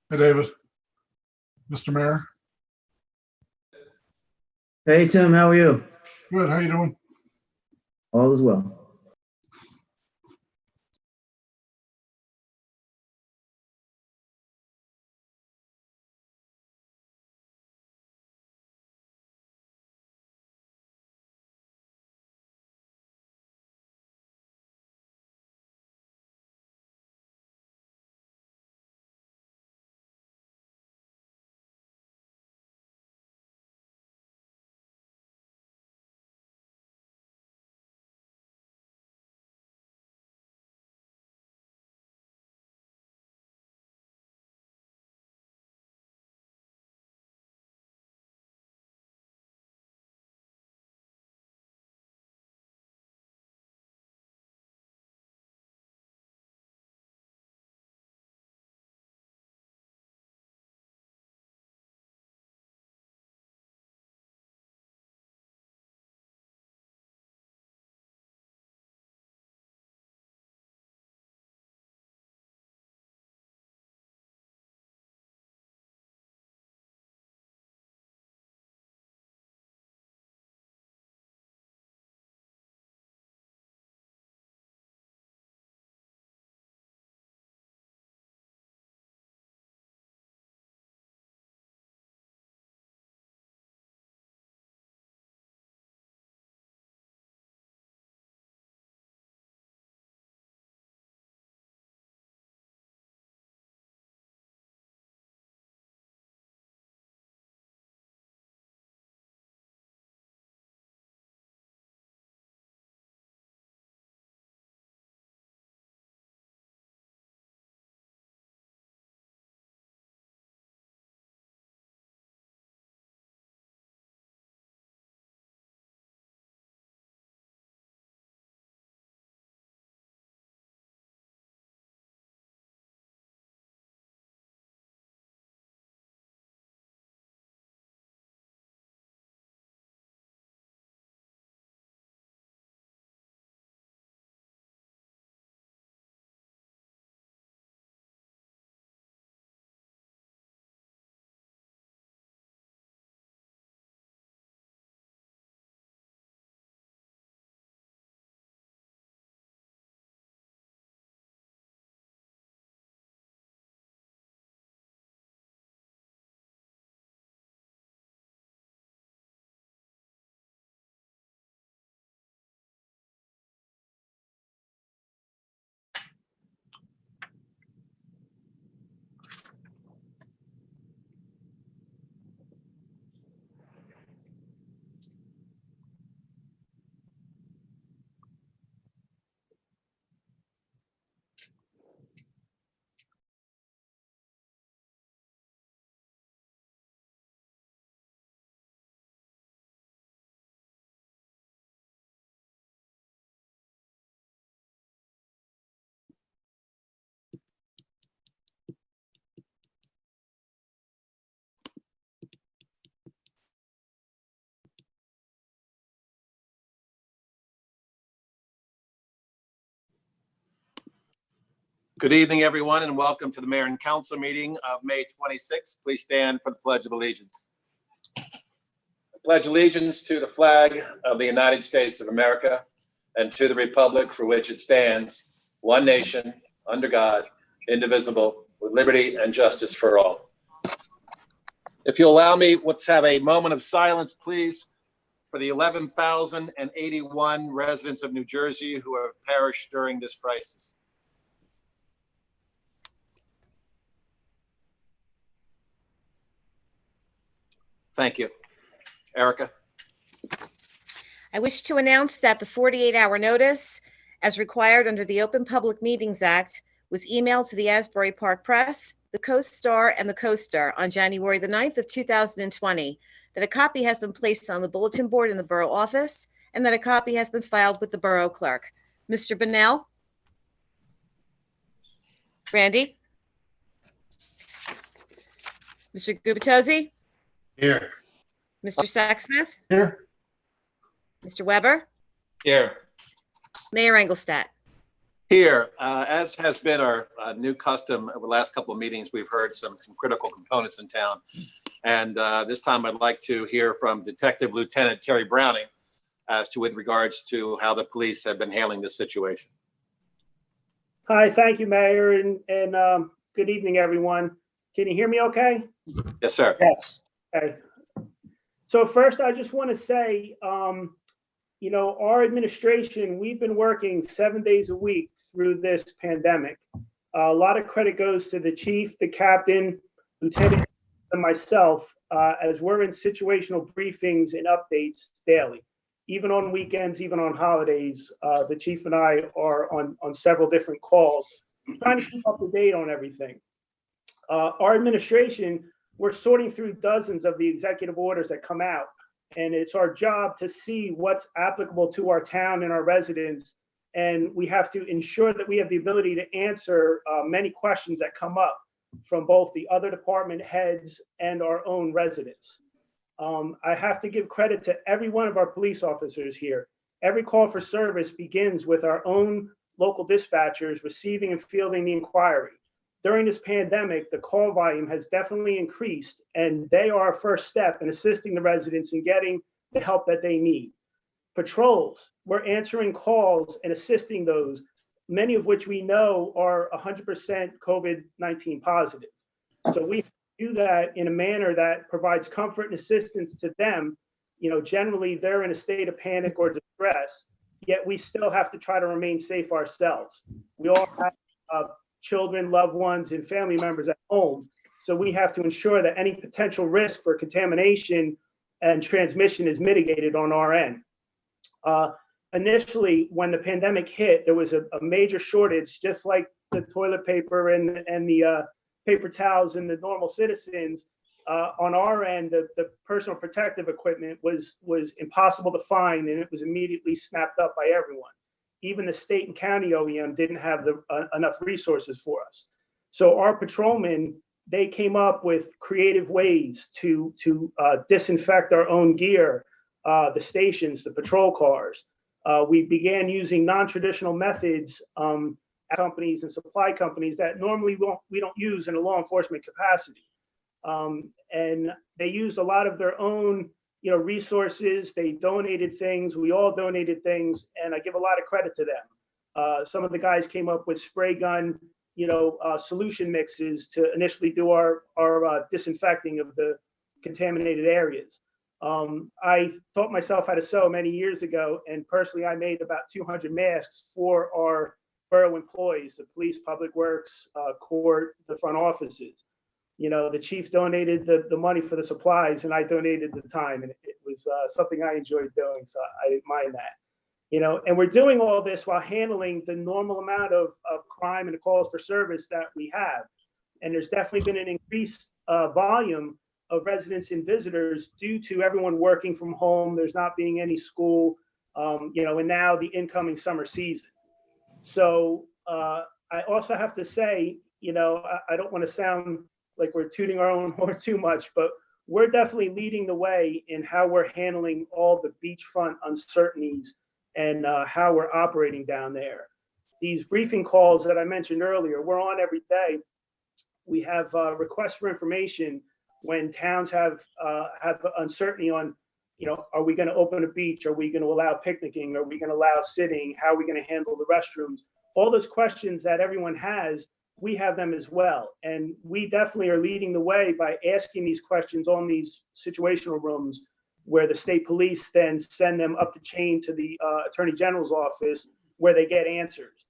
Hey, David. Mr. Mayor. Hey, Tim, how are you? Good. How you doing? All is well. Good evening, everyone, and welcome to the Mayor and Council meeting of May 26th. Please stand for the Pledge of Allegiance. I pledge allegiance to the flag of the United States of America and to the republic for which it stands, one nation, under God, indivisible, with liberty and justice for all. If you'll allow me, let's have a moment of silence, please, for the 11,081 residents of New Jersey who have perished during this crisis. Thank you. Erica. I wish to announce that the 48-hour notice, as required under the Open Public Meetings Act, was emailed to the Asbury Park Press, the Coast Star, and the Coaster on January the 9th of 2020, that a copy has been placed on the bulletin board in the borough office, and that a copy has been filed with the borough clerk. Mr. Bunnell? Randy? Mr. Gubitozzi? Here. Mr. Sacksmith? Here. Mr. Weber? Here. Mayor Engelstadt? Here, as has been our new custom over the last couple of meetings, we've heard some critical components in town. And this time I'd like to hear from Detective Lieutenant Terry Browning as to with regards to how the police have been handling this situation. Hi, thank you, Mayor, and good evening, everyone. Can you hear me okay? Yes, sir. Yes. Okay. So first, I just want to say, our administration, we've been working 7 days a week through this pandemic. A lot of credit goes to the chief, the captain, lieutenant, and myself, as we're in situational briefings and updates daily. Even on weekends, even on holidays, the chief and I are on several different calls, trying to keep up to date on everything. Our administration, we're sorting through dozens of the executive orders that come out, and it's our job to see what's applicable to our town and our residents. And we have to ensure that we have the ability to answer many questions that come up from both the other department heads and our own residents. I have to give credit to every one of our police officers here. Every call for service begins with our own local dispatchers receiving and fielding the inquiry. During this pandemic, the call volume has definitely increased, and they are our first step in assisting the residents in getting the help that they need. Patrols, we're answering calls and assisting those, many of which we know are 100% COVID-19 positive. So we do that in a manner that provides comfort and assistance to them. Generally they're in a state of panic or distress, yet we still have to try to remain safe ourselves. We all have children, loved ones, and family members at home. So we have to ensure that any potential risk for contamination and transmission is mitigated on our end. Initially, when the pandemic hit, there was a major shortage, just like the toilet paper and the paper towels and the normal citizens. On our end, the personal protective equipment was impossible to find, and it was immediately snapped up by everyone. Even the state and county OEM didn't have enough resources for us. So our patrolmen, they came up with creative ways to disinfect our own gear, the stations, the patrol cars. We began using non-traditional methods, companies and supply companies that normally we don't use in a law enforcement capacity. And they used a lot of their own resources. They donated things. We all donated things, and I give a lot of credit to them. Some of the guys came up with spray gun, solution mixes to initially do our disinfecting of the contaminated areas. I taught myself how to sew many years ago, and personally, I made about 200 masks for our borough employees, the police, public works, court, the front offices. The chief donated the money for the supplies, and I donated the time, and it was something I enjoyed doing, so I didn't mind that. And we're doing all this while handling the normal amount of crime and the calls for service that we have. And there's definitely been an increased volume of residents and visitors due to everyone working from home. There's not being any school, and now the incoming summer season. So I also have to say, I don't want to sound like we're tooting our own horn too much, but we're definitely leading the way in how we're handling all the beachfront uncertainties and how we're operating down there. These briefing calls that I mentioned earlier, we're on every day. We have requests for information when towns have uncertainty on, are we going to open a beach? Are we going to allow picnicking? Are we going to allow sitting? How are we going to handle the restrooms? All those questions that everyone has, we have them as well. And we definitely are leading the way by asking these questions on these situational rooms, where the state police then send them up the chain to the Attorney General's office, where they get answers.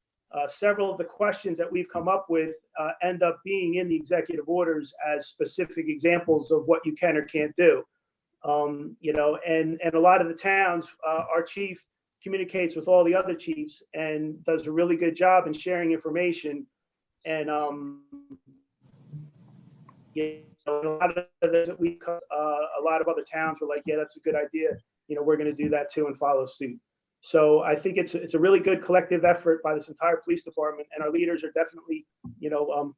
Several of the questions that we've come up with end up being in the executive orders as specific examples of what you can or can't do. And a lot of the towns, our chief communicates with all the other chiefs and does a really good job in sharing information. And a lot of other towns were like, yeah, that's a good idea. We're going to do that too and follow suit. So I think it's a really good collective effort by this entire police department, and our leaders are definitely,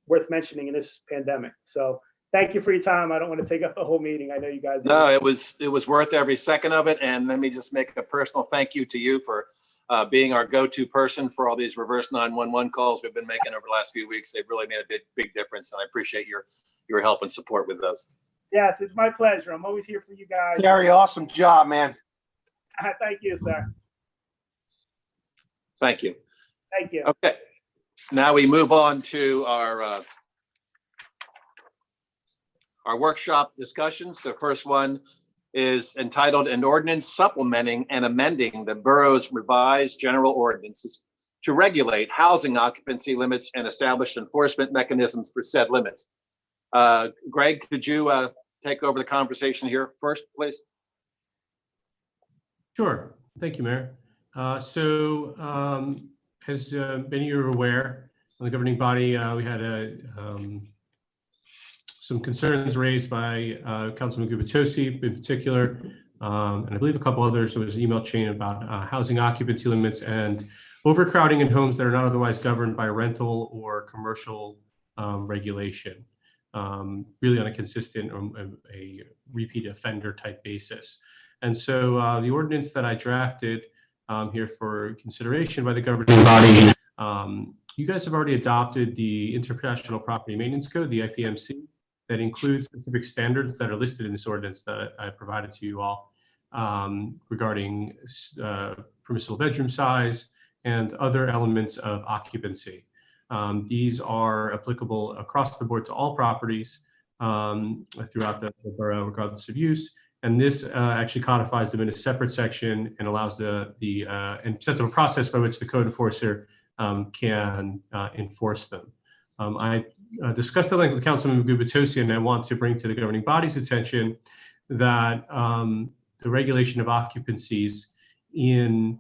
worth mentioning in this pandemic. So thank you for your time. I don't want to take up the whole meeting. I know you guys. No, it was worth every second of it. And let me just make a personal thank you to you for being our go-to person for all these reverse 911 calls we've been making over the last few weeks. They've really made a big difference, and I appreciate your help and support with those. Yes, it's my pleasure. I'm always here for you guys. Gary, awesome job, man. Thank you, sir. Thank you. Thank you. Okay, now we move on to our workshop discussions. The first one is entitled "An Ordinance Supplementing and Amending the Borough's Revised General Ordinances to Regulate Housing Occupancy Limits and Establish Enforcement Mechanisms for said limits." Greg, could you take over the conversation here first, please? Sure. Thank you, Mayor. As many of you are aware, on the governing body, we had some concerns raised by Councilman Gubitosi in particular, and I believe a couple others. There was an email chain about housing occupancy limits and overcrowding in homes that are not otherwise governed by rental or commercial regulation, really on a consistent or a repeat offender type basis. And so the ordinance that I drafted here for consideration by the governing body, you guys have already adopted the International Property Maintenance Code, the IPMC, that includes specific standards that are listed in this ordinance that I provided to you all regarding permissible bedroom size and other elements of occupancy. These are applicable across the board to all properties throughout the borough, regardless of use. And this actually codifies them in a separate section and allows and sets up a process by which the code enforcer can enforce them. I discussed at length with Councilman Gubitosi, and I want to bring to the governing body's attention that the regulation of occupancies in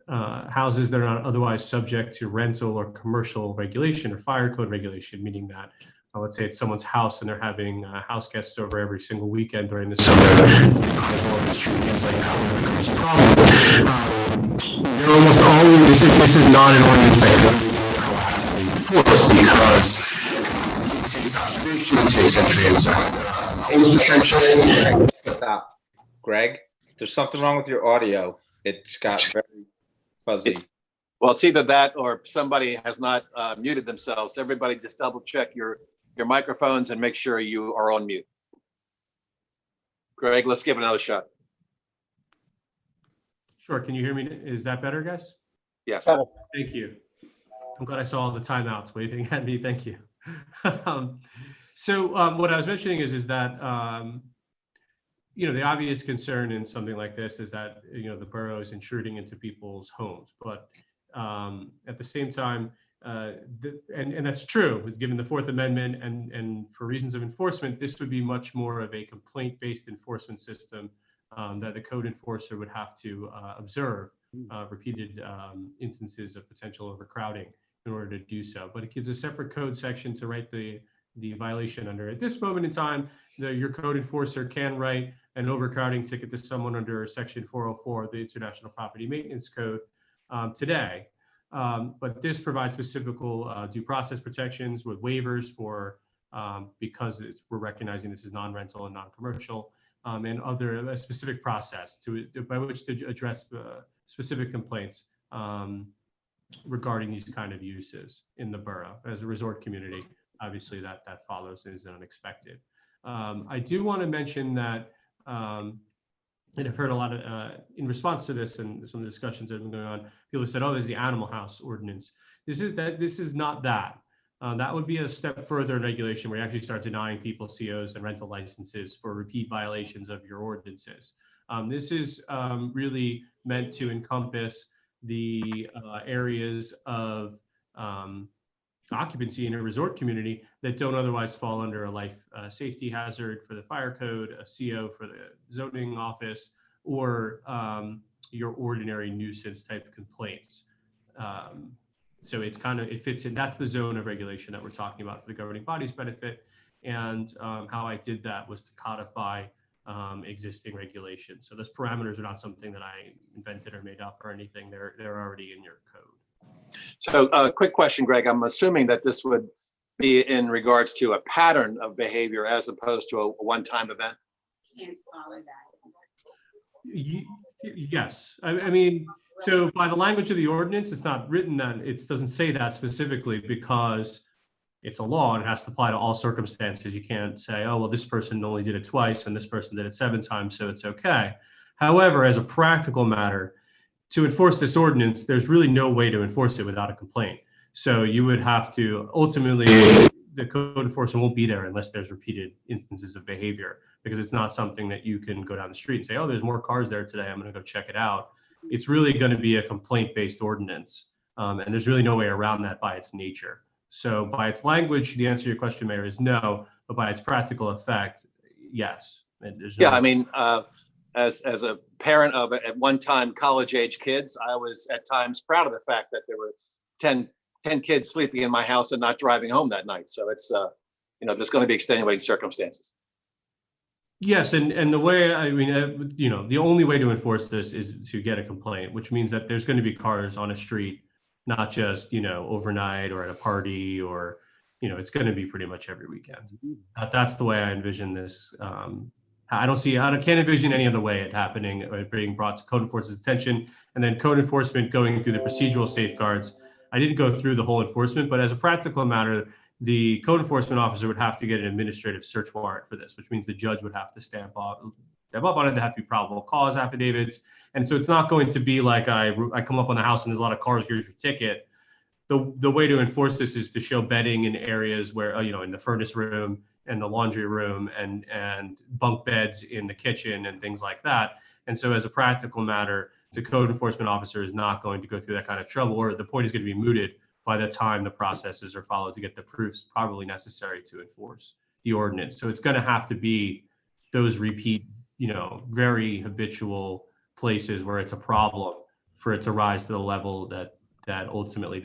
houses that are not otherwise subject to rental or commercial regulation or fire code regulation, meaning that let's say it's someone's house and they're having house guests over every single weekend during the summer. They're almost always, this is not an ordinance that can be enforced because it takes observation, it takes entry and detention. Stop. Greg, there's something wrong with your audio. It's got very fuzzy. Well, it's either that or somebody has not muted themselves. Everybody just double check your microphones and make sure you are on mute. Greg, let's give it another shot. Sure. Can you hear me? Is that better, guys? Yes. Thank you. I'm glad I saw all the timeouts waving at me. Thank you. So what I was mentioning is that, the obvious concern in something like this is that, the borough is intruding into people's homes. But at the same time, and that's true, given the Fourth Amendment and for reasons of enforcement, this would be much more of a complaint-based enforcement system that the code enforcer would have to observe repeated instances of potential overcrowding in order to do so. But it gives a separate code section to write the violation under. At this moment in time, your code enforcer can write an overcrowding ticket to someone under Section 404 of the International Property Maintenance Code today. But this provides specific due process protections with waivers for because we're recognizing this is non-rental and non-commercial, and other specific process by which to address specific complaints regarding these kind of uses in the borough. As a resort community, obviously that follows and is unexpected. I do want to mention that, and I've heard a lot of, in response to this and some of the discussions that have been going on, people have said, oh, there's the Animal House ordinance. This is not that. That would be a step further in regulation where you actually start denying people COs and rental licenses for repeat violations of your ordinances. This is really meant to encompass the areas of occupancy in a resort community that don't otherwise fall under a life safety hazard for the fire code, a CO for the zoning office, or your ordinary nuisance type complaints. So it fits in, that's the zone of regulation that we're talking about for the governing body's benefit. And how I did that was to codify existing regulations. So those parameters are not something that I invented or made up or anything. They're already in your code. So quick question, Greg. I'm assuming that this would be in regards to a pattern of behavior as opposed to a one-time event? Yes. I mean, So by the language of the ordinance, it's not written that, it doesn't say that specifically because it's a law and it has to apply to all circumstances. You can't say, oh, well, this person only did it twice and this person did it 7 times, so it's okay. However, as a practical matter, to enforce this ordinance, there's really no way to enforce it without a complaint. So you would have to, ultimately, the code enforcement won't be there unless there's repeated instances of behavior, because it's not something that you can go down the street and say, oh, there's more cars there today, I'm going to go check it out. It's really going to be a complaint-based ordinance. And there's really no way around that by its nature. So by its language, the answer to your question, Mayor, is no, but by its practical effect, yes. And there's no- Yeah, I mean, as a parent of at one time college-age kids, I was at times proud of the fact that there were 10 kids sleeping in my house and not driving home that night. So it's, there's going to be extenuating circumstances. Yes, and the way, I mean, the only way to enforce this is to get a complaint, which means that there's going to be cars on a street, not just, overnight or at a party, or, it's going to be pretty much every weekend. That's the way I envision this. I can't envision any other way it happening, or being brought to code enforcement's attention, and then code enforcement going through the procedural safeguards. I didn't go through the whole enforcement, but as a practical matter, the code enforcement officer would have to get an administrative search warrant for this, which means the judge would have to stamp up on it. There have to be probable cause affidavits. And so it's not going to be like I come up on the house and there's a lot of cars, here's your ticket. The way to enforce this is to show bedding in areas where, in the furnace room and the laundry room and bunk beds in the kitchen and things like that. And so as a practical matter, the code enforcement officer is not going to go through that kind of trouble, or the point is going to be mooted by the time the processes are followed to get the proofs probably necessary to enforce the ordinance. So it's going to have to be those repeat, very habitual places where it's a problem for it to rise to the level that ultimately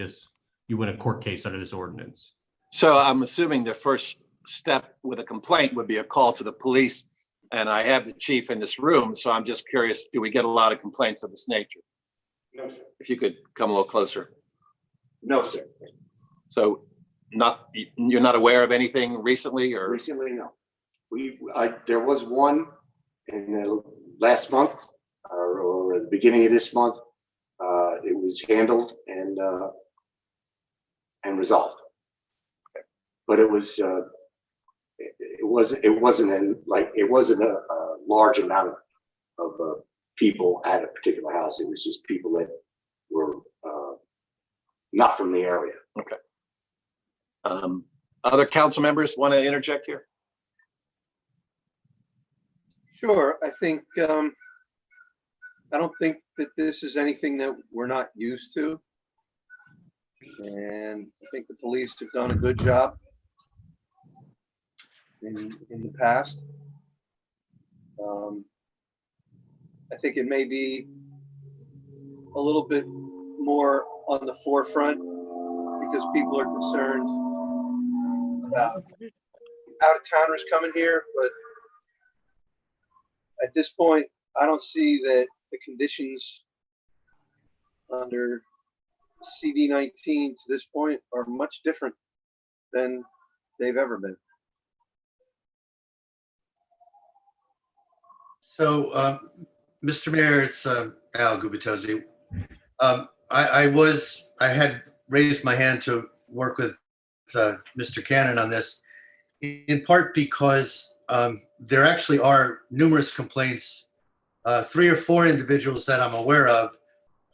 you win a court case under this ordinance. So I'm assuming the first step with a complaint would be a call to the police. And I have the chief in this room, so I'm just curious, do we get a lot of complaints of this nature? No, sir. If you could come a little closer. No, sir. So you're not aware of anything recently, or? Recently, no. There was one in the last month or at the beginning of this month. It was handled and resolved. But it wasn't a large amount of people at a particular house. It was just people that were not from the area. Okay. Other council members want to interject here? Sure. I think, I don't think that this is anything that we're not used to. And I think the police have done a good job in the past. I think it may be a little bit more on the forefront because people are concerned about out-of-towners coming here, but at this point, I don't see that the conditions under CD19 to this point are much different than they've ever been. So, Mr. Mayor, it's Al Gubitozzi. I had raised my hand to work with Mr. Cannon on this, in part because there actually are numerous complaints, 3 or 4 individuals that I'm aware of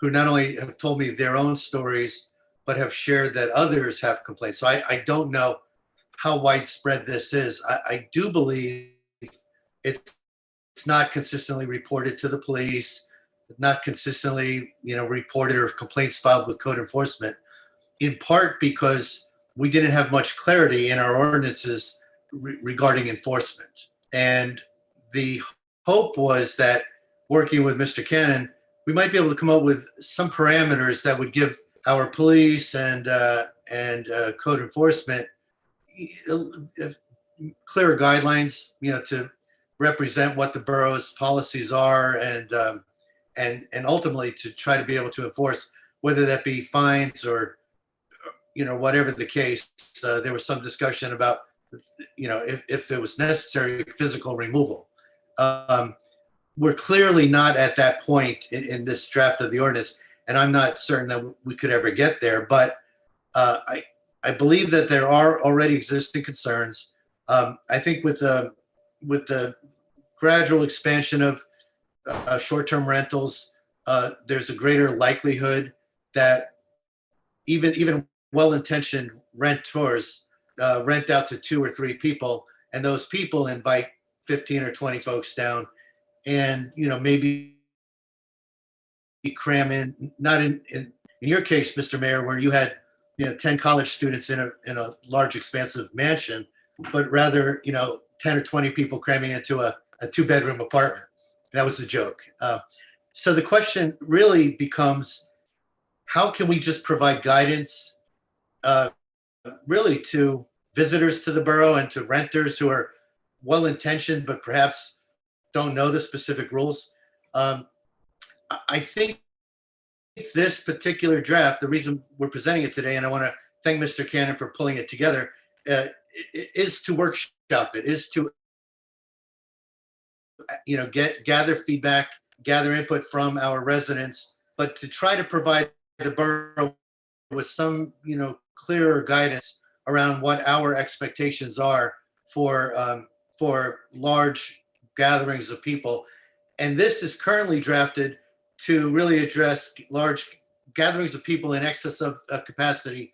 who not only have told me their own stories, but have shared that others have complaints. So I don't know how widespread this is. I do believe it's not consistently reported to the police, not consistently, reported or complaints filed with code enforcement, in part because we didn't have much clarity in our ordinances regarding enforcement. And the hope was that working with Mr. Cannon, we might be able to come up with some parameters that would give our police and code enforcement clearer guidelines, to represent what the borough's policies are, and ultimately to try to be able to enforce, whether that be fines or whatever the case. There was some discussion about if it was necessary, physical removal. We're clearly not at that point in this draft of the ordinance, and I'm not certain that we could ever get there, but I believe that there are already existing concerns. I think with the gradual expansion of short-term rentals, there's a greater likelihood that even well-intentioned renters rent out to 2 or 3 people, and those people invite 15 or 20 folks down, and maybe cram in, not in your case, Mr. Mayor, where you had 10 college students in a large expansive mansion, but rather 10 or 20 people cramming into a 2-bedroom apartment. That was a joke. So the question really becomes, how can we just provide guidance really to visitors to the borough and to renters who are well-intentioned but perhaps don't know the specific rules? I think this particular draft, the reason we're presenting it today, and I want to thank Mr. Cannon for pulling it together, is to workshop it, is to gather feedback, gather input from our residents, but to try to provide the borough with some clearer guidance around what our expectations are for large gatherings of people. And this is currently drafted to really address large gatherings of people in excess of capacity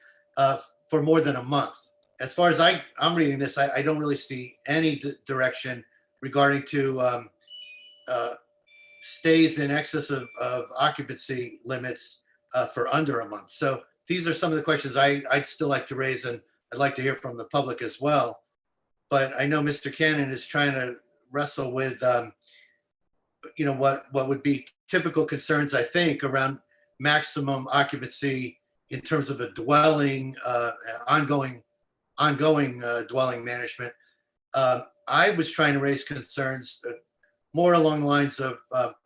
for more than a month. As far as I'm reading this, I don't really see any direction regarding to stays in excess of occupancy limits for under a month. So these are some of the questions I'd still like to raise, and I'd like to hear from the public as well. But I know Mr. Cannon is trying to wrestle with what would be typical concerns, I think, around maximum occupancy in terms of a dwelling, ongoing dwelling management. I was trying to raise concerns more along the lines of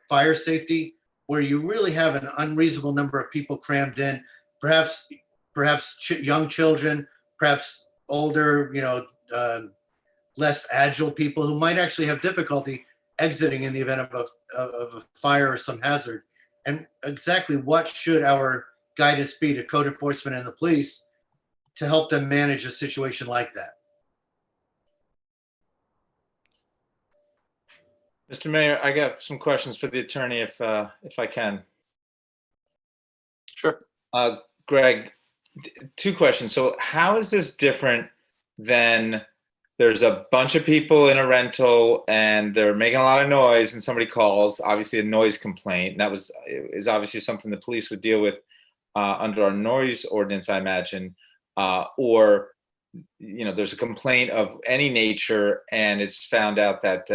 fire safety, where you really have an unreasonable number of people crammed in, perhaps young children, perhaps older, less agile people who might actually have difficulty exiting in the event of a fire or some hazard. And exactly what should our guidance be to code enforcement and the police to help them manage a situation like that? Mr. Mayor, I got some questions for the attorney if I can. Sure. Greg, 2 questions. So how is this different than there's a bunch of people in a rental and they're making a lot of noise and somebody calls, obviously a noise complaint. And is obviously something the police would deal with under our noise ordinance, I imagine. Or, there's a complaint of any nature and it's found out that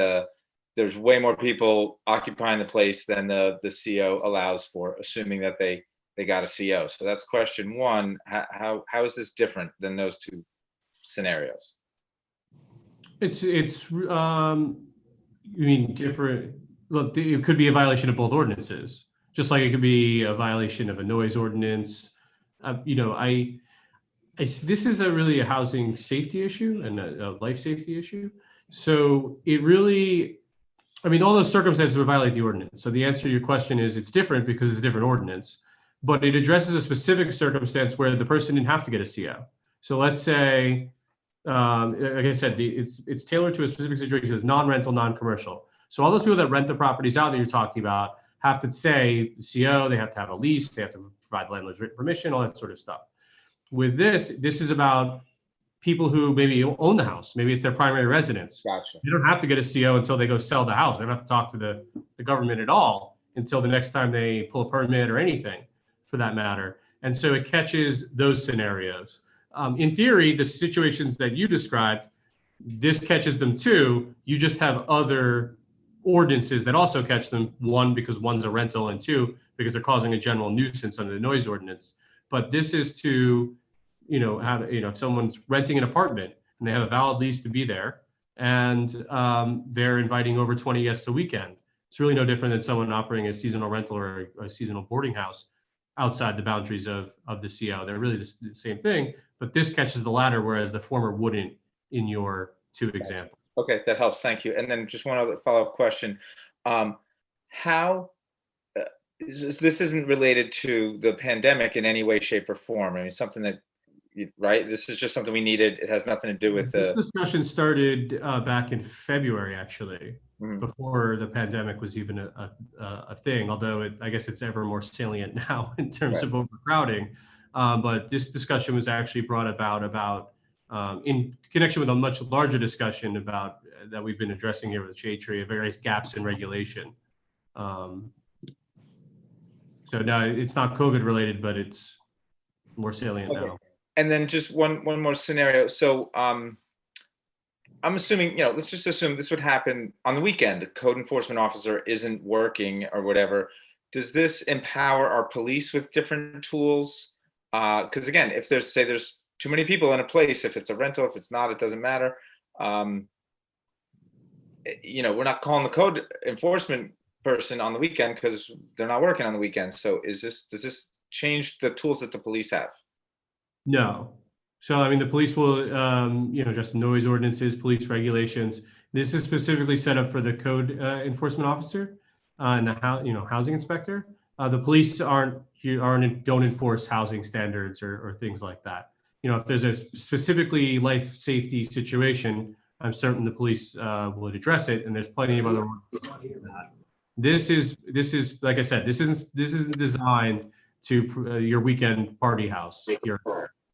there's way more people occupying the place than the CO allows for, assuming that they got a CO. So that's question 1. How is this different than those 2 scenarios? It's you mean different? Look, it could be a violation of both ordinances, just like it could be a violation of a noise ordinance. This is really a housing safety issue and a life safety issue. So it really, all those circumstances would violate the ordinance. So the answer to your question is it's different because it's a different ordinance, but it addresses a specific circumstance where the person didn't have to get a CO. So let's say, like I said, it's tailored to a specific situation as non-rental, non-commercial. So all those people that rent the properties out that you're talking about have to say CO, they have to have a lease, they have to provide landlord's written permission, all that sort of stuff. With this is about people who maybe own the house. Maybe it's their primary residence. Gotcha. You don't have to get a CO until they go sell the house. They don't have to talk to the government at all until the next time they pull a permit or anything for that matter. And so it catches those scenarios. In theory, the situations that you described, this catches them too. You just have other ordinances that also catch them. 1, because one's a rental, and 2, because they're causing a general nuisance under the noise ordinance. But this is to, if someone's renting an apartment and they have a valid lease to be there and they're inviting over 20 guests a weekend, it's really no different than someone operating a seasonal rental or a seasonal boarding house outside the boundaries of the CO. They're really the same thing, but this catches the latter, whereas the former wouldn't in your 2 examples. Okay, that helps. Thank you. And then just one other follow-up question. How this isn't related to the pandemic in any way, shape, or form. I mean, something that, right? This is just something we needed. It has nothing to do with This the. discussion started back in February, actually, Mhm. before the pandemic was even a thing, although I guess it's ever more salient now in terms Right. of overcrowding. But this discussion was actually brought about in connection with a much larger discussion about that we've been addressing here with Shade Tree, various gaps in regulation. So no, it's not COVID related, but it's more salient Okay. now. And then just one more scenario. So I'm assuming, let's just assume this would happen on the weekend. A code enforcement officer isn't working or whatever. Does this empower our police with different tools? Because again, if there's too many people in a place, if it's a rental, if it's not, it doesn't matter. We're not calling the code enforcement person on the weekend because they're not working on the weekend. So does this change the tools that the police have? No. So, I mean, the police will, just noise ordinances, police regulations. This is specifically set up for the code enforcement officer and the housing inspector. The police don't enforce housing standards or things like that. If there's a specifically life safety situation, I'm certain the police would address it, and there's plenty of other ones for that. This is like I said, this isn't designed to your weekend party house.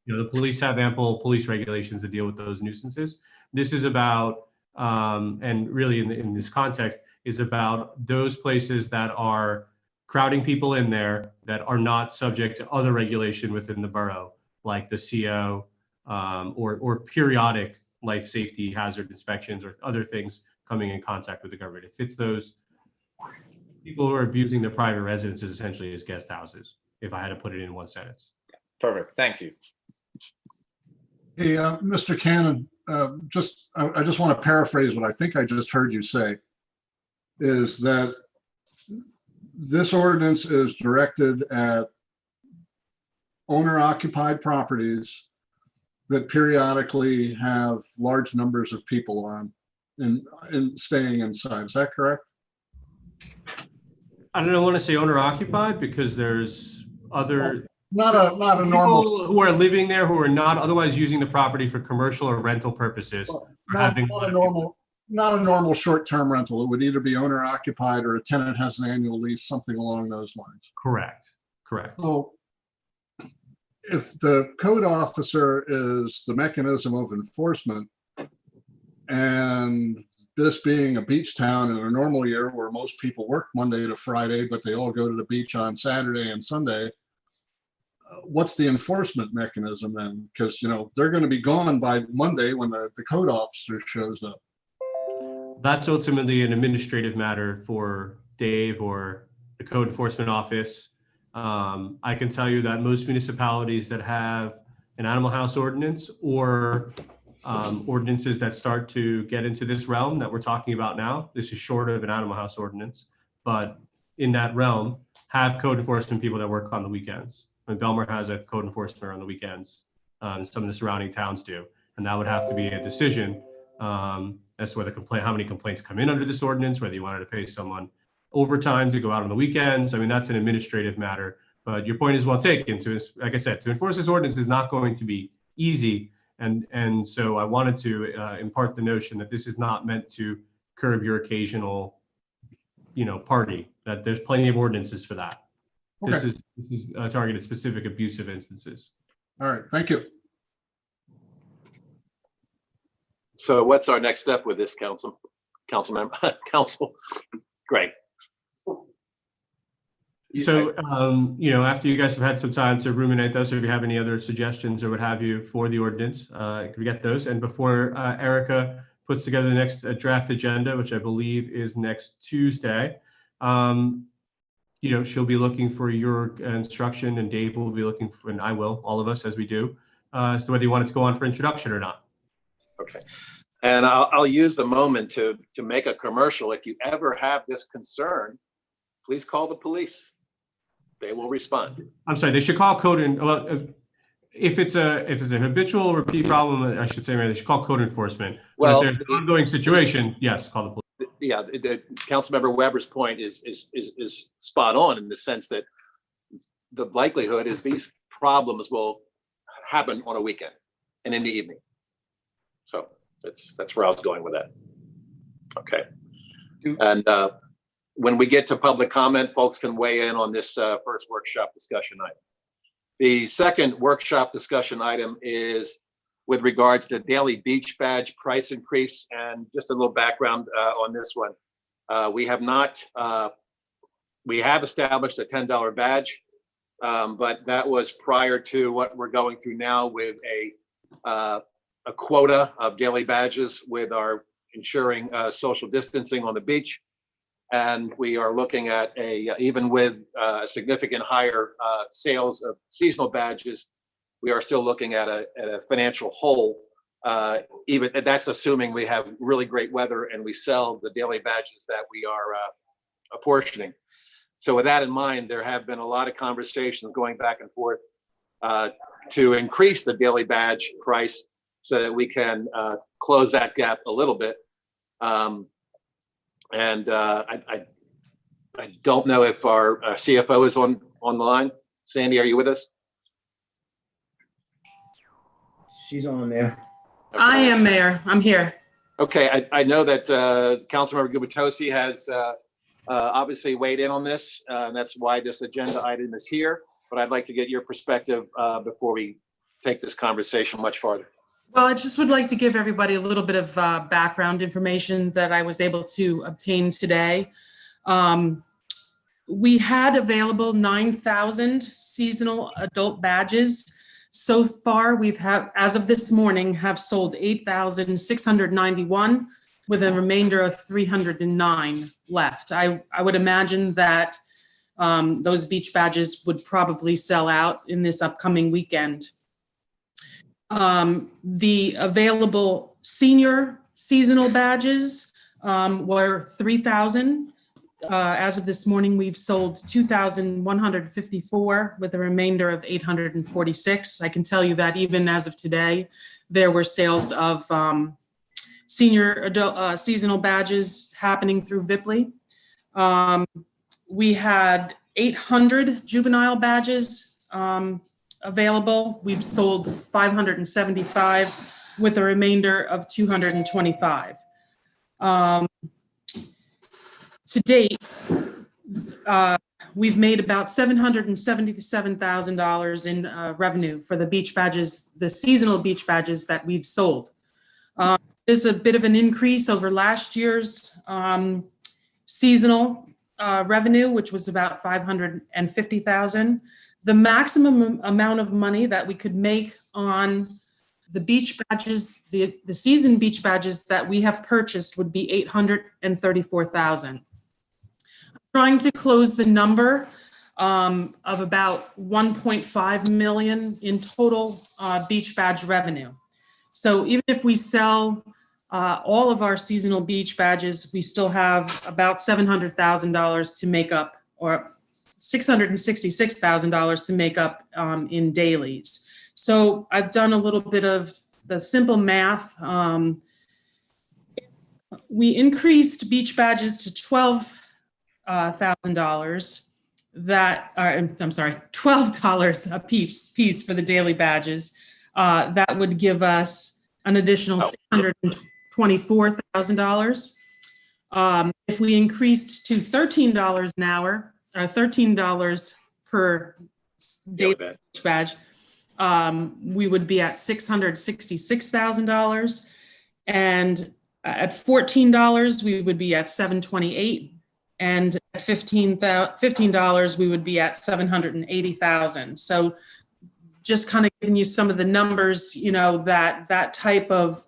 The police have ample police regulations to deal with those nuisances. This is about, and really in this context, is about those places that are crowding people in there that are not subject to other regulation within the borough, like the CO or periodic life safety hazard inspections or other things coming in contact with the government. It fits those people who are abusing their private residences essentially as guest houses, if I had to put it in one sentence. Perfect. Thank you. Hey, Mr. Cannon, I just want to paraphrase what I think I just heard you say, is that this ordinance is directed at owner-occupied properties that periodically have large numbers of people on and staying inside. Is that correct? I don't want to say owner occupied because there's other Not a normal, people who are living there who are not otherwise using the property for commercial or rental purposes. not a normal short-term rental. It would either be owner-occupied or a tenant has an annual lease, something along those lines. Correct. So if the code officer is the mechanism of enforcement, and this being a beach town in a normal year where most people work Monday to Friday, but they all go to the beach on Saturday and Sunday, what's the enforcement mechanism then? Because, they're going to be gone by Monday when the code officer shows up. That's ultimately an administrative matter for Dave or the code enforcement office. I can tell you that most municipalities that have an animal house ordinance or ordinances that start to get into this realm that we're talking about now, this is short of an animal house ordinance, but in that realm, have code enforcement people that work on the weekends. And Belmar has a code enforcement on the weekends. Some of the surrounding towns do, and that would have to be a decision as to whether how many complaints come in under this ordinance, whether you wanted to pay someone overtime to go out on the weekends. I mean, that's an administrative matter, but your point is well taken. Like I said, to enforce this ordinance is not going to be easy. And so I wanted to impart the notion that this is not meant to curb your occasional, party, that there's plenty of ordinances for that. Okay. This is targeted specific abusive instances. All right, thank you. So what's our next step with this, council Greg? So, after you guys have had some time to ruminate those, if you have any other suggestions or what have you for the ordinance, we get those. And before Erica puts together the next draft agenda, which I believe is next Tuesday, she'll be looking for your instruction, and Dave will be looking for, and I will, all of us as we do, as to whether you want it to go on for introduction or not. Okay. And I'll use the moment to make a commercial. If you ever have this concern, please call the police. They will respond. I'm sorry, they should call code and, well, if it's a habitual repeat problem, I should say, they should call code enforcement. But Well, if there's an ongoing situation, yes, call the police. yeah, Councilmember Weber's point is spot on in the sense that the likelihood is these problems will happen on a weekend and in the evening. So that's where I was going with that. Okay. And when we get to public comment, folks can weigh in on this first workshop discussion item. The second workshop discussion item is with regards to daily beach badge price increase. And just a little background on this one. We have established a $10 badge, but that was prior to what we're going through now with a quota of daily badges with our ensuring social distancing on the beach. And we are looking at even with significant higher sales of seasonal badges, we are still looking at a financial hole. Even that's assuming we have really great weather and we sell the daily badges that we are apportioning. So with that in mind, there have been a lot of conversations going back and forth to increase the daily badge price so that we can close that gap a little bit. I don't know if our CFO is on the line. Sandy, are you with us? She's on there. Okay. I am, Mayor. I'm here. Okay, I know that Councilmember Gubitosi has obviously weighed in on this, and that's why this agenda item is here. But I'd like to get your perspective before we take this conversation much farther. Well, I just would like to give everybody a little bit of background information that I was able to obtain today. We had available 9,000 seasonal adult badges. So far, as of this morning, have sold 8,691 with a remainder of 309 left. I would imagine that those beach badges would probably sell out in this upcoming weekend. The available senior seasonal badges were 3,000. As of this morning, we've sold 2,154 with a remainder of 846. I can tell you that even as of today, there were sales of senior adult seasonal badges happening through Vipley. We had 800 juvenile badges available. We've sold 575 with a remainder of 225. To date, we've made about $777,000 in revenue for the beach badges, the seasonal beach badges that we've sold. There's a bit of an increase over last year's seasonal revenue, which was about $550,000. The maximum amount of money that we could make on the beach badges, the season beach badges that we have purchased would be $834,000. Trying to close the number of about 1.5 million in total beach badge revenue. So even if we sell all of our seasonal beach badges, we still have about $700,000 to make up, or $666,000 to make up in dailies. So I've done a little bit of the simple math. We increased beach badges to $12,000. That are, I'm sorry, $12 a piece for the daily badges. That would give us an additional $624,000. If we increased to $13 an hour, $13 per daily beach badge, we would be at $666,000. And at $14, we would be at $728,000. And at $15, we would be at $780,000. So just kind of giving you some of the numbers, you know, that type of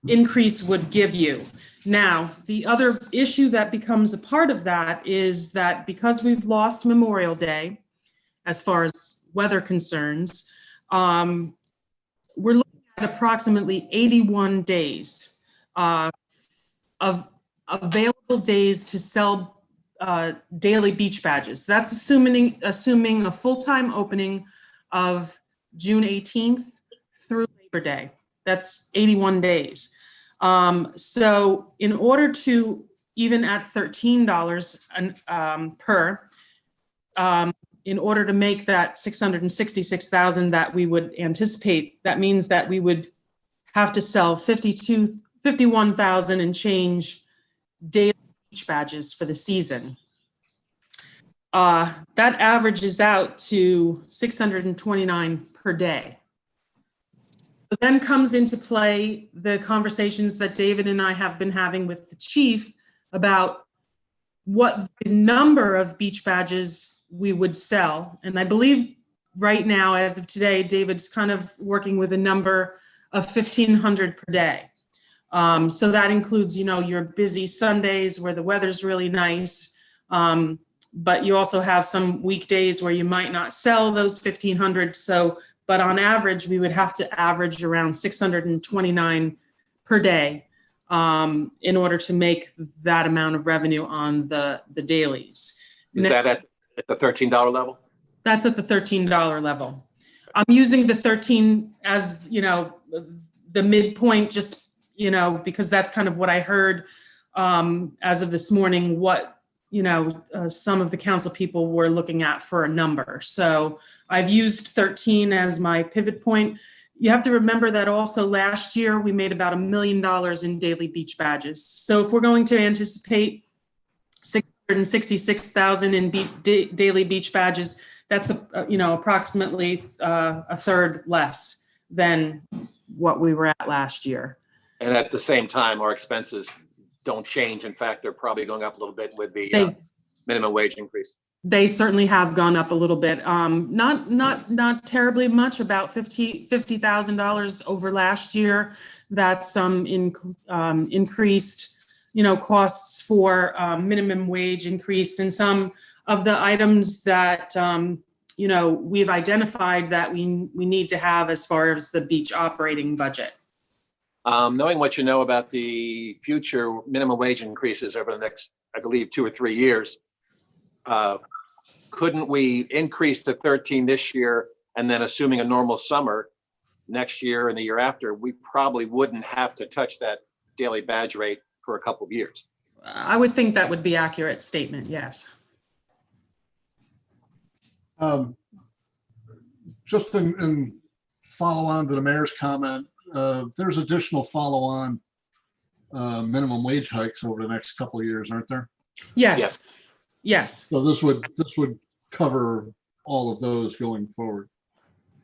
increase would give you. Now, the other issue that becomes a part of that is that because we've lost Memorial Day, as far as weather concerns, we're looking at approximately 81 days of available days to sell daily beach badges. That's assuming a full-time opening of June 18th through Labor Day. That's 81 days. So in order to, even at $13 per, in order to make that 666,000 that we would anticipate, that means that we would have to sell 51,000 and change daily beach badges for the season. That averages out to 629 per day. So then comes into play the conversations that David and I have been having with the chief about what the number of beach badges we would sell. And I believe right now, as of today, David's kind of working with a number of 1,500 per day. So that includes, you know, your busy Sundays where the weather's really nice. But you also have some weekdays where you might not sell those 1,500. So, but on average, we would have to average around 629 per day in order to make that amount of revenue on the dailies. Is that at the $13 level? That's at the $13 level. I'm using the 13 as, you know, the midpoint, just, you know, because that's kind of what I heard as of this morning, what, you know, some of the council people were looking at for a number. So I've used 13 as my pivot point. You have to remember that also last year we made about $1 million in daily beach badges. So if we're going to anticipate 666,000 in daily beach badges, that's you know, approximately a third less than what we were at last year. And at the same time, our expenses don't change. In fact, they're probably going up a little bit with the minimum wage increase. They certainly have gone up a little bit. Not terribly much, about $50,000 over last year. That's some increased, you know, costs for minimum wage increase, and some of the items that you know, we've identified that we need to have as far as the beach operating budget. Knowing what you know about the future minimum wage increases over the next, I believe, 2 or 3 years, couldn't we increase to 13 this year, and then assuming a normal summer next year and the year after, we probably wouldn't have to touch that daily badge rate for a couple of years? I would think that would be an accurate statement, yes. Just in follow on to the mayor's comment, there's additional follow-on minimum wage hikes over the next couple of years, aren't there? Yes. Yes. So this would cover all of those going forward.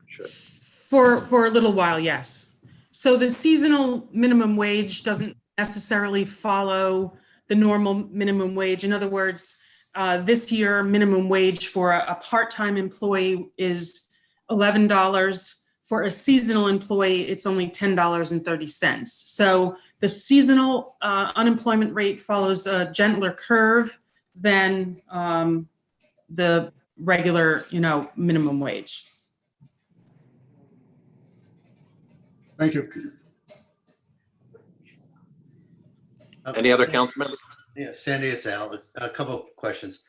Sure. For a little while, yes. So the seasonal minimum wage doesn't necessarily follow the normal minimum wage. In other words, this year minimum wage for a part-time employee is $11. For a seasonal employee, it's only $10.30. So the seasonal unemployment rate follows a gentler curve than the regular, you know, minimum wage. Thank you. Any other council members? Yeah, Sandy, it's Al. A couple of questions.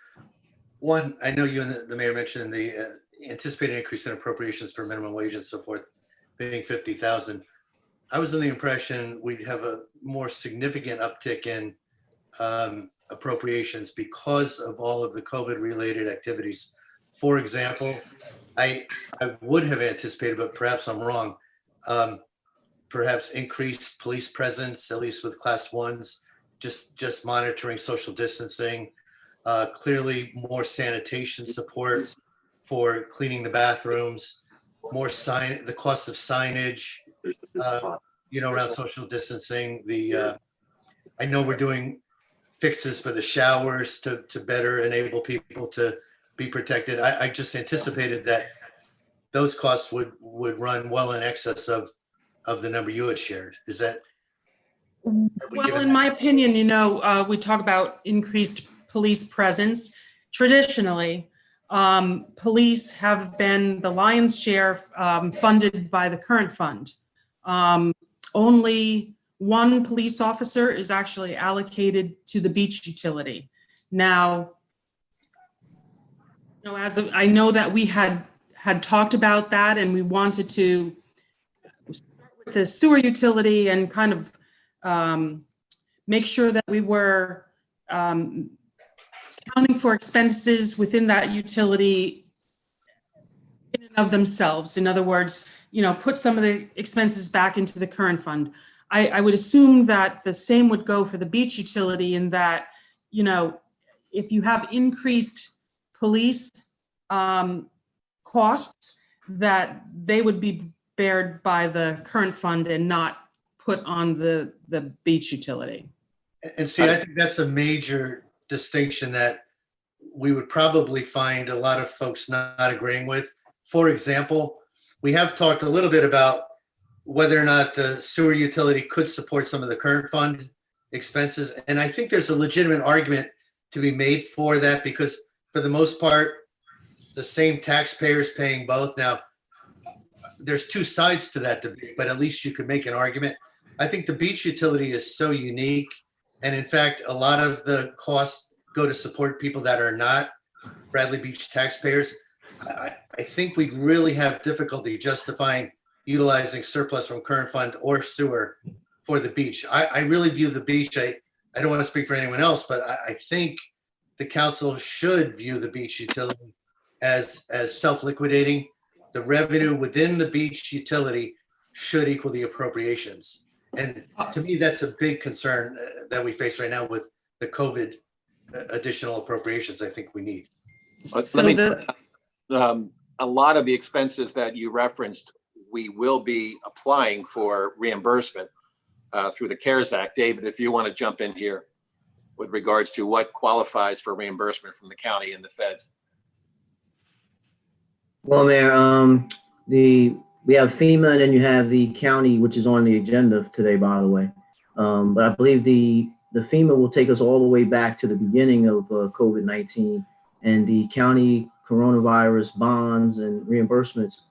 One, I know you and the mayor mentioned the anticipated increase in appropriations for minimum wage and so forth being 50,000. I was under the impression we'd have a more significant uptick in appropriations because of all of the COVID related activities. For example, I would have anticipated, but perhaps I'm wrong, perhaps increased police presence, at least with class ones, just monitoring social distancing, clearly more sanitation support for cleaning the bathrooms, more the cost of signage, you know, around social distancing. I know we're doing fixes for the showers to better enable people to be protected. I just anticipated that those costs would run well in excess of the number you had shared. Is that? Well, in my opinion, you know, we talk about increased police presence. Traditionally, police have been the lion's share funded by the current fund. Only one police officer is actually allocated to the beach utility. Now, you know, I know that we had talked about that, and we wanted to start with the sewer utility and kind of make sure that we were accounting for expenses within that utility in and of themselves. In other words, put some of the expenses back into the current fund. I would assume that the same would go for the beach utility, in that, if you have increased police costs, that they would be bared by the current fund and not put on the beach utility. And see, I think that's a major distinction that we would probably find a lot of folks not agreeing with. For example, we have talked a little bit about whether or not the sewer utility could support some of the current fund expenses. And I think there's a legitimate argument to be made for that, because for the most part, the same taxpayers paying both. Now, there's two sides to that debate, but at least you could make an argument. I think the beach utility is so unique. And in fact, a lot of the costs go to support people that are not Bradley Beach taxpayers. I think we'd really have difficulty justifying utilizing surplus from current fund or sewer for the beach. I really view the beach, I don't want to speak for anyone else, but I think the council should view the beach utility as self-liquidating. The revenue within the beach utility should equal the appropriations. And to me, that's a big concern that we face right now with the COVID additional appropriations I think we need. A lot of the expenses that you referenced, we will be applying for reimbursement through the CARES Act. David, if you want to jump in here with regards to what qualifies for reimbursement from the county and the feds. Well, Mayor, we have FEMA, and then you have the county, which is on the agenda today, by the way. But I believe the FEMA will take us all the way back to the beginning of COVID-19, and the county coronavirus bonds and reimbursements,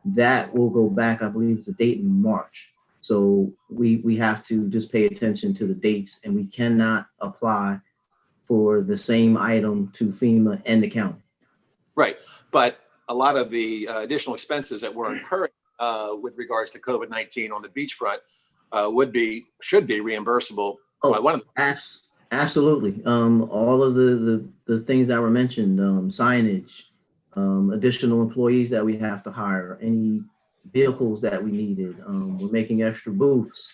that will go back, I believe it's the date in March. So we have to just pay attention to the dates, and we cannot apply for the same item to FEMA and the county. Right, but a lot of the additional expenses that we're incurring with regards to COVID-19 on the beachfront should be reimbursable by one of them. Absolutely. All of the things that were mentioned, signage, additional employees that we have to hire, any vehicles that we needed. We're making extra booths.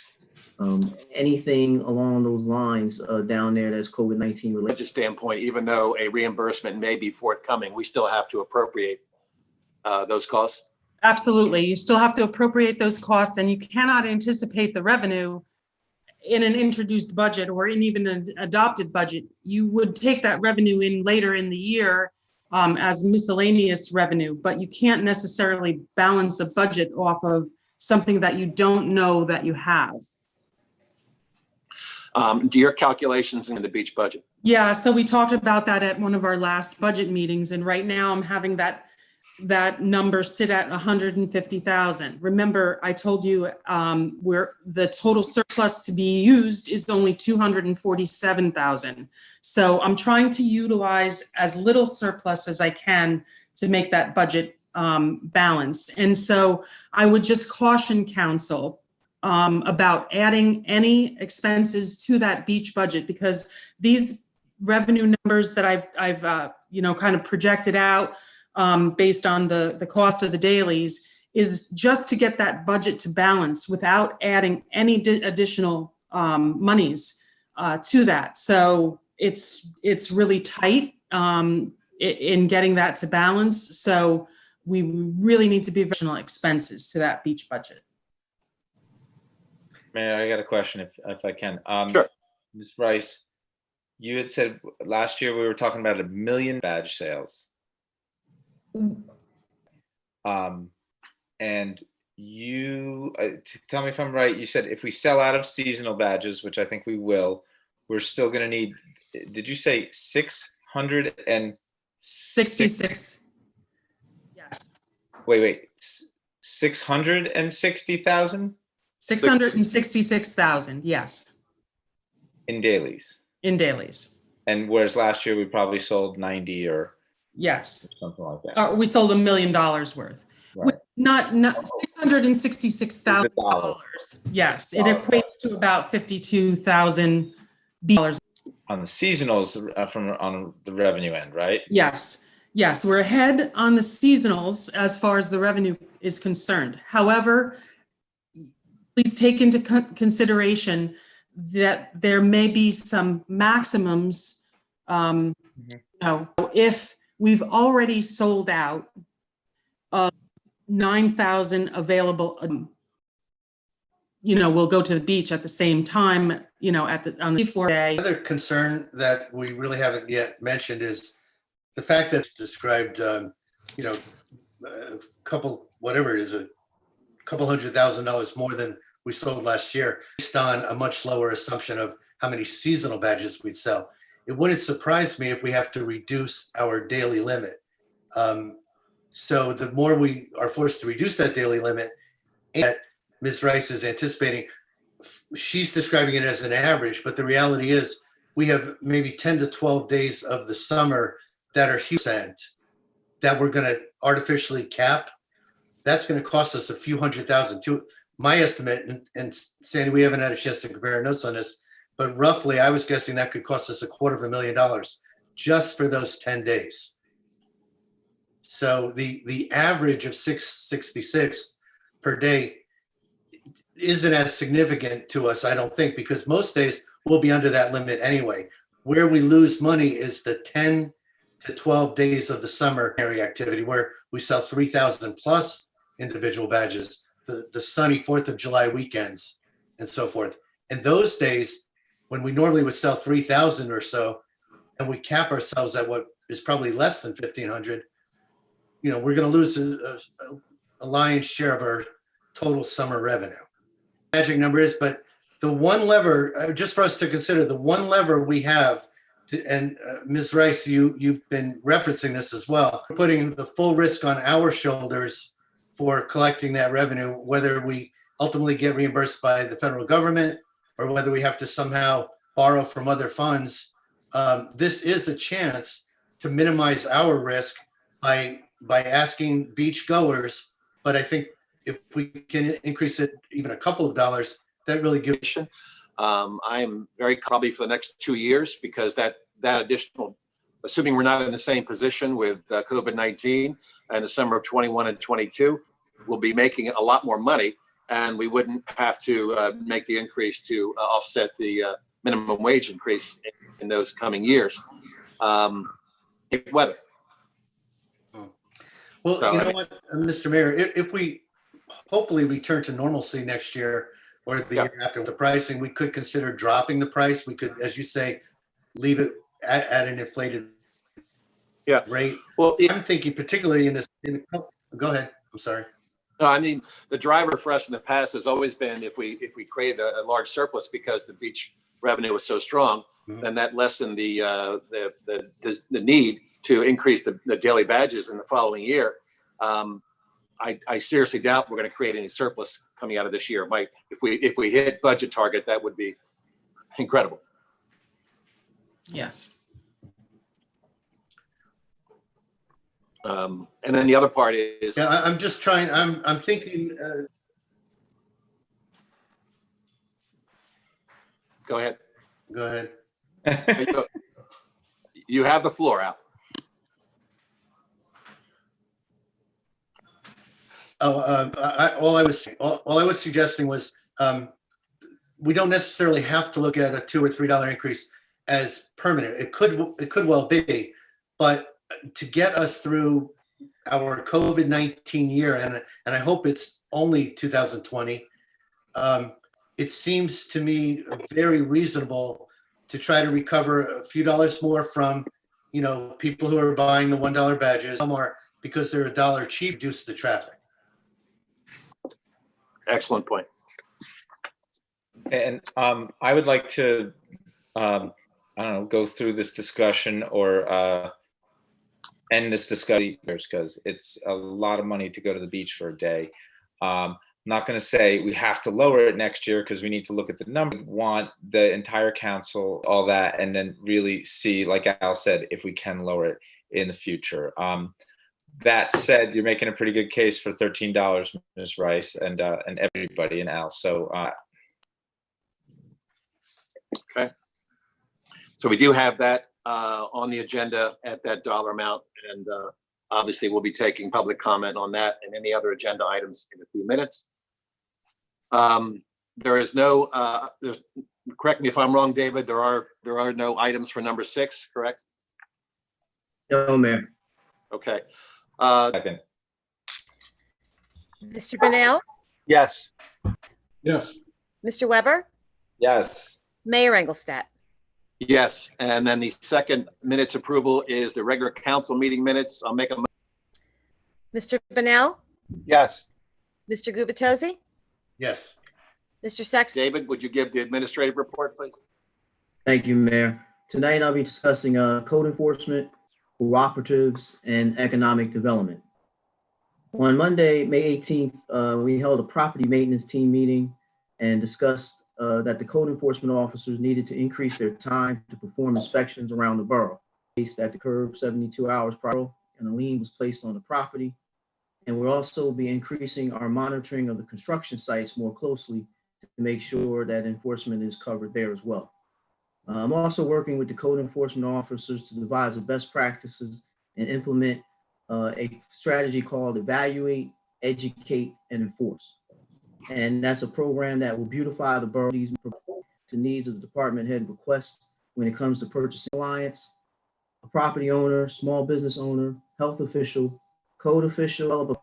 Anything along those lines down there that's COVID-19 related. Budget standpoint, even though a reimbursement may be forthcoming, we still have to appropriate those costs. Absolutely. You still have to appropriate those costs, and you cannot anticipate the revenue in an introduced budget or in even an adopted budget. You would take that revenue in later in the year as miscellaneous revenue, but you can't necessarily balance a budget off of something that you don't know that you have. Do your calculations in the beach budget? Yeah, so we talked about that at one of our last budget meetings, and right now I'm having that number sit at 150,000. Remember, I told you where the total surplus to be used is only 247,000. So I'm trying to utilize as little surplus as I can to make that budget balanced. And so I would just caution council about adding any expenses to that beach budget, because these revenue numbers that I've kind of projected out based on the cost of the dailies is just to get that budget to balance without adding any additional monies to that. So it's really tight in getting that to balance. So we really need to be additional expenses to that beach budget. Mayor, I got a question if I can. Sure. Ms. Rice, you had said last year we were talking about 1 million badge sales. And you tell me if I'm right. You said if we sell out of seasonal badges, which I think we will, we're still going to need. Did you say 666? Yes. Wait. 660,000. 666,000. Yes. In dailies. In dailies. And whereas last year we probably sold 90 or. Yes. Something like that. We sold $1 million worth. Right. Not $666,000. Yes, it Dollar. equates to about $52,000. On the seasonals on the revenue end, right? Yes, yes, we're ahead on the seasonals as far as the revenue is concerned. However, please take into consideration that there may be some maximums. If we've already sold out of 9,000 available, we'll go to the beach at the same time, on the 4-day. Another concern that we really haven't yet mentioned is the fact that it's described, a couple, whatever it is, a couple $100,000 more than we sold last year, based on a much lower assumption of how many seasonal badges we'd sell. It wouldn't surprise me if we have to reduce our daily limit. So the more we are forced to reduce that daily limit, and Ms. Rice is anticipating, she's describing it as an average, but the reality is we have maybe 10 to 12 days of the summer that are huge that we're going to artificially cap. That's going to cost us a few $100,000 to my estimate. And Sandy, we haven't had a chance to compare notes on this, but roughly I was guessing that could cost us $250,000 just for those 10 days. So the average of 666 per day isn't as significant to us, I don't think, because most days we'll be under that limit anyway. Where we lose money is the 10 to 12 days of the summer area activity where we sell 3,000 plus individual badges, the sunny 4th of July weekends and so forth. And those days when we normally would sell 3,000 or so, and we cap ourselves at what is probably less than 1,500, we're going to lose a lion's share of our total summer revenue. Magic number is, but the one lever, just for us to consider, the one lever we have, and Ms. Rice, you've been referencing this as well, putting the full risk on our shoulders for collecting that revenue, whether we ultimately get reimbursed by the federal government or whether we have to somehow borrow from other funds. This is a chance to minimize our risk by asking beach goers, but I think if we can increase it even a couple of dollars, that really gives. I'm very probably for the next 2 years, because that additional, assuming we're not in the same position with COVID-19 and the summer of 21 and 22, we'll be making a lot more money, and we wouldn't have to make the increase to offset the minimum wage increase in those coming years. Weather. Well, you know what, Mr. Mayor, if we hopefully return to normalcy next year or the year after with the pricing, we could consider dropping the price. We could, as you say, leave it at an inflated rate. Well, I'm thinking particularly go ahead. I'm sorry. No, I mean, the driver for us in the past has always been if we created a large surplus because the beach revenue was so strong, then that lessened the need to increase the daily badges in the following year. I seriously doubt we're going to create any surplus coming out of this year. If we hit budget target, that would be incredible. Yes. And then the other part is, I'm just trying. I'm thinking. Go ahead. Go ahead. You have the floor, Al. All I was suggesting was we don't necessarily have to look at a $2 or $3 increase as permanent. It could well be, but to get us through our COVID-19 year, and I hope it's only 2020, it seems to me very reasonable to try to recover a few dollars more from, people who are buying the $1 badges, more because they're $1 cheap, reduce the traffic. Excellent point. And I would like to, go through this discussion or end this discussion because it's a lot of money to go to the beach for a day. I'm not going to say we have to lower it next year because we need to look at the number. We want the entire council, all that, and then really see, like Al said, if we can lower it in the future. that said, you're making a pretty good case for $13, Ms. Rice, and everybody, and Al. So So we do have that on the agenda at that dollar amount, and obviously we'll be taking public comment on that and any other agenda items in a few minutes. There is no, correct me if I'm wrong, David, there are no items for number 6, correct? No, Mayor. Okay. second. Mr. Bennell, Yes. Yes, Mr. Weber, Yes. Mayor Engelstad. Yes, and then the second minutes approval is the regular council meeting minutes. I'll make a, Mr. Bennell, Yes. Mr. Gubatose, Yes. Mr. Sexton. David, would you give the administrative report, please? Thank you, Mayor. Tonight I'll be discussing code enforcement, cooperatives, and economic development. On Monday, May 18th, we held a property maintenance team meeting and discussed that the code enforcement officers needed to increase their time to perform inspections around the borough. Based at the curb 72 hours prior, and a lien was placed on the property. And we'll also be increasing our monitoring of the construction sites more closely to make sure that enforcement is covered there as well. I'm also working with the code enforcement officers to devise the best practices and implement a strategy called Evaluate, Educate, and Enforce. And that's a program that will beautify the borough to needs of the department head requests when it comes to purchasing alliance, a property owner, small business owner, health official, code official,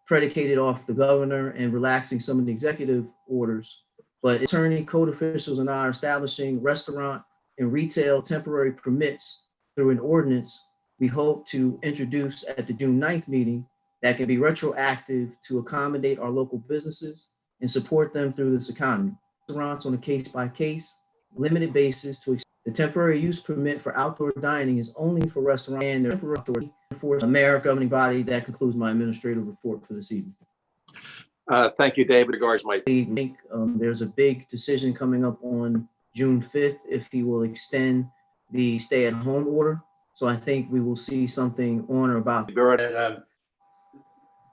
predicated off the governor and relaxing some of the executive orders. But attorney, code officials, and I are establishing restaurant and retail temporary permits through an ordinance we hope to introduce at the June 9th meeting that can be retroactive to accommodate our local businesses and support them through this economy. Restaurants on a case-by-case, limited basis to the temporary use permit for outdoor dining is only for restaurants and their temporary authority for a mayor governing body. That concludes my administrative report for this evening. Thank you, David. Regards, Mike. I think there's a big decision coming up on June 5th if he will extend the stay-at-home order. So I think we will see something on or about. And,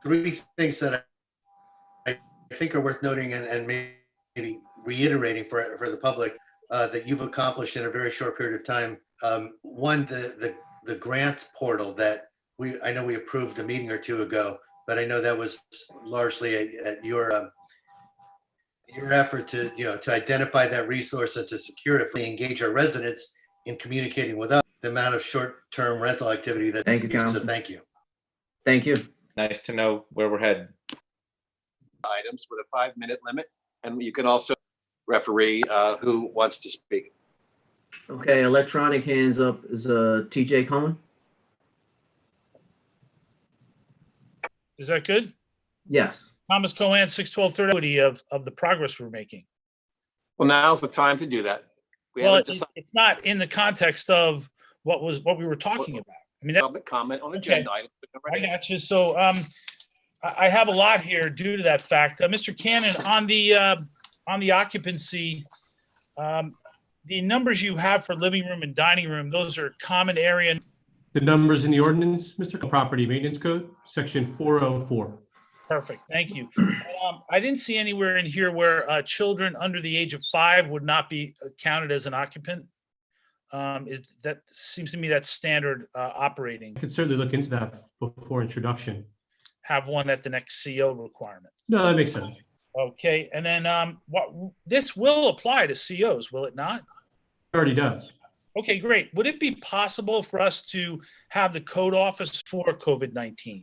3 things that I think are worth noting and maybe reiterating for the public that you've accomplished in a very short period of time. One, the grant portal that I know we approved a meeting or two ago, but I know that was largely at your effort to identify that resource and to secure it. If we engage our residents in communicating with us, the amount of short-term rental activity that. Thank you, Council. So thank you. Thank you. Nice to know where we're headed. Items with a 5-minute limit, and you can also referee who wants to speak. Okay, electronic hands up is TJ Cohen. Is that good? Yes. Thomas Cohen, 61230 of the progress we're making. Well, now's the time to do that. We Well, haven't decided it's not in the context of what we were talking about. I mean, public comment on agenda items. I got you. So I have a lot here due to that fact. Mr. Cannon, on the occupancy, the numbers you have for living room and dining room, those are common area. The numbers in the ordinance, Mr. Property Maintenance Code, section 404. Perfect. Thank you. I didn't see anywhere in here where children under the age of 5 would not be counted as an occupant. Seems to me that's standard operating. I could certainly look into that before introduction. Have one at the next CO requirement. No, that makes sense. Okay, and then this will apply to COs, will it not? It already does. Okay, great. Would it be possible for us to have the code office for COVID-19?